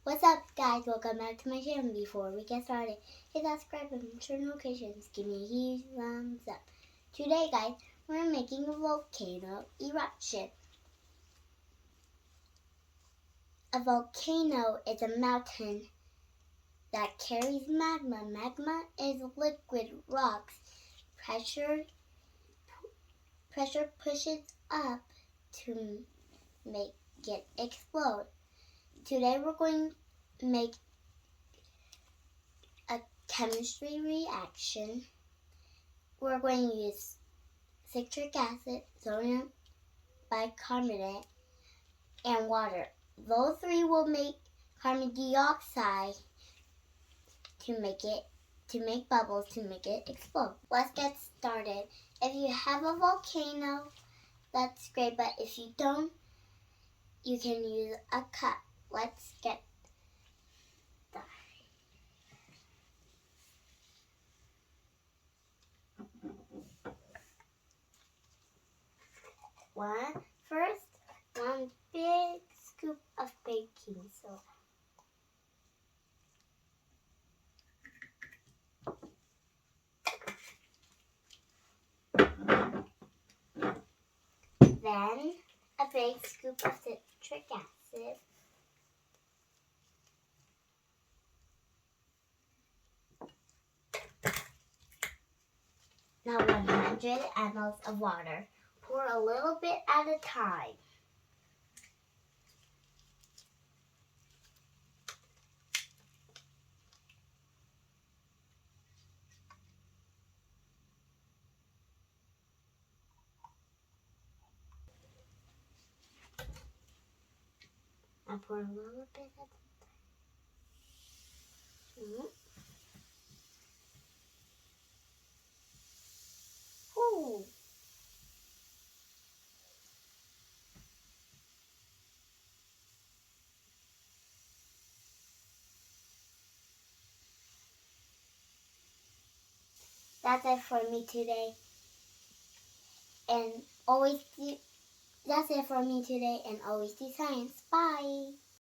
What's up, guys? Welcome back to my channel. Before we get started, hit that subscribe and turn notifications. Give me a huge thumbs up. Today, guys, we're making a volcano eruption. A volcano is a mountain that carries magma. Magma is liquid rocks. Pressure pushes up to make it explode. Today we're going to make a chemistry reaction. We're going to use citric acid, sodium bicarbonate, and water. Those three will make carbon dioxide to make bubbles to make it explode. Let's get started. If you have a volcano, that's great, but if you don't, you can use a cup. Let's get started. One big scoop of baking soda. Then a big scoop of citric acid. Now 100 ml of water. Pour a little bit at a time. Now pour a little bit at a time. Ooh. That's it for me today. And always do science. Bye.